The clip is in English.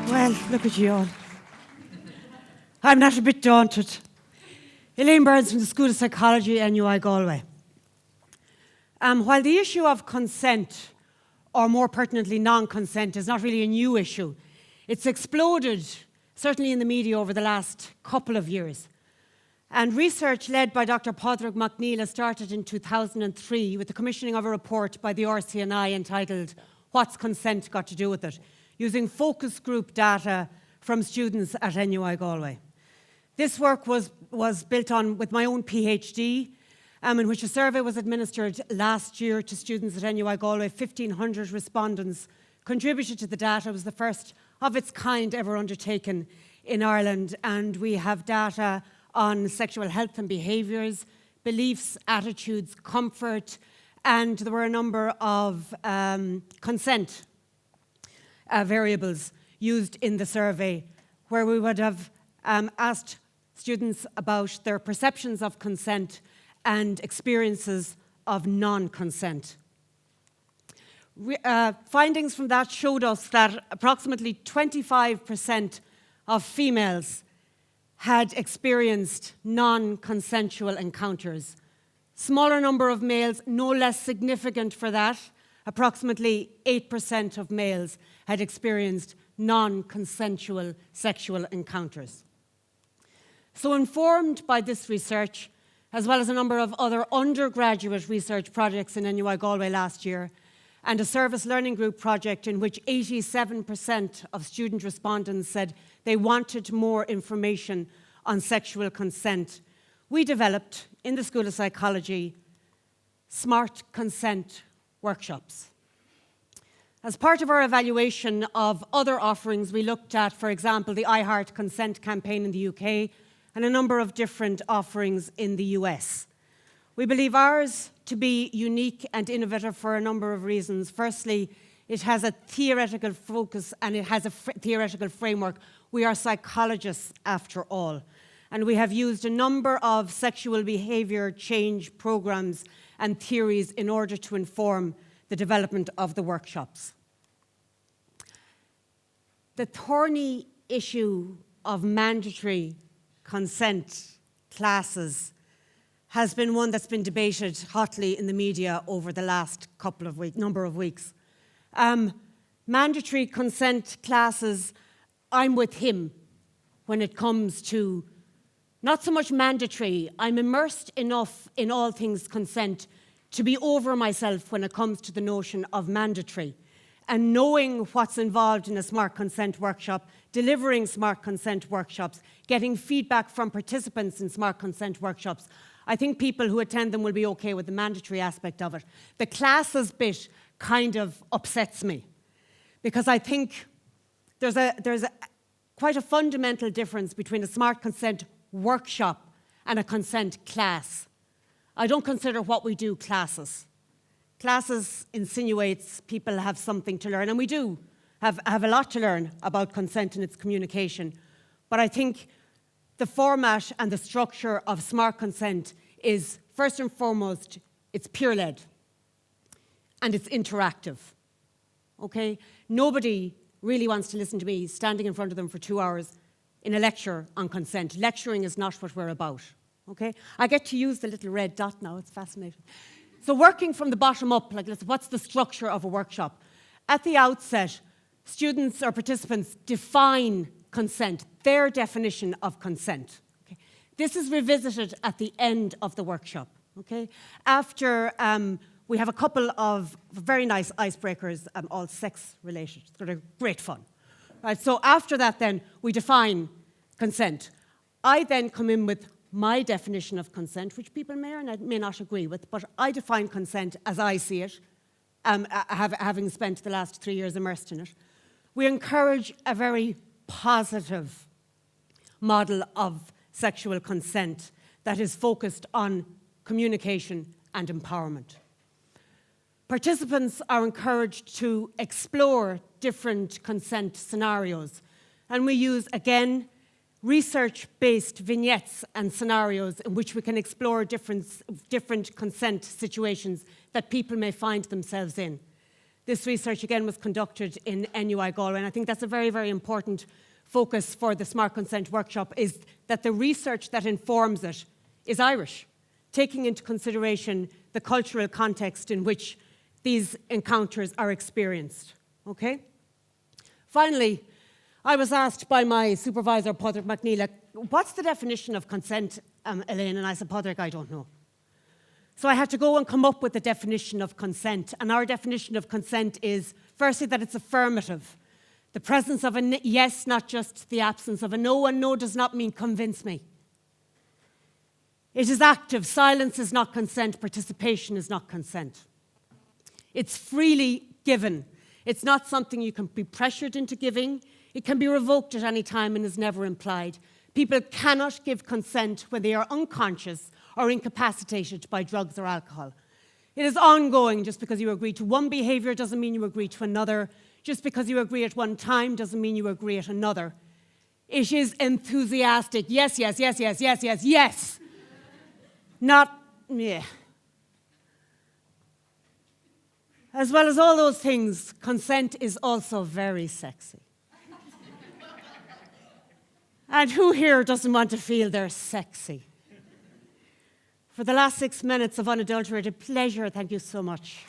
Well, look at you all. I'm not a bit daunted. Elaine Byrnes from the School of Psychology, NUI Galway. While the issue of consent, or more pertinently non-consent, is not really a new issue, it's exploded, certainly in the media, over the last couple of years. And research led by Dr. Padraig MacNeil started in 2003 with the commissioning of a report by the RCNI entitled "What's Consent Got to Do with It?", using focus group data from students at NUI Galway. This work was built on with my own PhD, in which a survey was administered last year to students at NUI Galway. 1,500 respondents contributed to the data. It was the first of its kind ever undertaken in Ireland, and we have data on sexual health and behaviours, beliefs, attitudes, comfort, and there were a number of consent variables used in the survey, where we would have asked students about their perceptions of consent and experiences of non-consent. Findings from that showed us that approximately 25% of females had experienced non-consensual encounters. Smaller number of males, no less significant for that. Approximately 8% of males had experienced non-consensual sexual encounters. So informed by this research, as well as a number of other undergraduate research projects in NUI Galway last year, and a service learning group project in which 87% of student respondents said they wanted more information on sexual consent, we developed, in the School of Psychology, smart consent workshops. As part of our evaluation of other offerings, we looked at, for example, the I Heart Consent campaign in the UK and a number of different offerings in the US. We believe ours to be unique and innovative for a number of reasons. Firstly, it has a theoretical focus and it has a theoretical framework. We are psychologists after all. And we have used a number of sexual behaviour change programs and theories in order to inform the development of the workshops. The thorny issue of mandatory consent classes has been one that's been debated hotly in the media over the last number of weeks. Mandatory consent classes, I'm with him when it comes to not so much mandatory. I'm immersed enough in all things consent to be over myself when it comes to the notion of mandatory. And knowing what's involved in a smart consent workshop, delivering smart consent workshops, getting feedback from participants in smart consent workshops, I think people who attend them will be okay with the mandatory aspect of it. The classes bit kind of upsets me, because I think there's quite a fundamental difference between a smart consent workshop and a consent class. I don't consider what we do classes. Classes insinuates people have something to learn, and we do have a lot to learn about consent and its communication. But I think the format and the structure of smart consent is, first and foremost, it's peer-led and it's interactive. Okay? Nobody really wants to listen to me standing in front of them for 2 hours in a lecture on consent. Lecturing is not what we're about. Okay? I get to use the little red dot now, it's fascinating. So working from the bottom up, like, what's the structure of a workshop? At the outset, students or participants define consent, their definition of consent. Okay? This is revisited at the end of the workshop. Okay? After, we have a couple of very nice icebreakers, all sex-related. They're great fun. Right, so after that then, we define consent. I then come in with my definition of consent, which people may or may not agree with, but I define consent as I see it, having spent the last 3 years immersed in it. We encourage a very positive model of sexual consent that is focused on communication and empowerment. Participants are encouraged to explore different consent scenarios, and we use, again, research-based vignettes and scenarios in which we can explore different consent situations that people may find themselves in. This research, again, was conducted in NUI Galway, and I think that's a very, very important focus for the Smart Consent workshop, is that the research that informs it is Irish, taking into consideration the cultural context in which these encounters are experienced. Okay? Finally, I was asked by my supervisor, Padraig McNeil, what's the definition of consent, Elaine? And I said, Padraig, I don't know. So I had to go and come up with the definition of consent. And our definition of consent is, firstly, that it's affirmative. The presence of a yes, not just the absence of a no. And no does not mean convince me. It is active. Silence is not consent. Participation is not consent. It's freely given. It's not something you can be pressured into giving. It can be revoked at any time and is never implied. People cannot give consent when they are unconscious or incapacitated by drugs or alcohol. It is ongoing. Just because you agree to one behaviour doesn't mean you agree to another. Just because you agree at one time doesn't mean you agree at another. It is enthusiastic. Yes, yes, yes, yes, yes, yes, yes. Not, yeah. As well as all those things, consent is also very sexy. And who here doesn't want to feel they're sexy? For the last 6 minutes of unadulterated pleasure, thank you so much.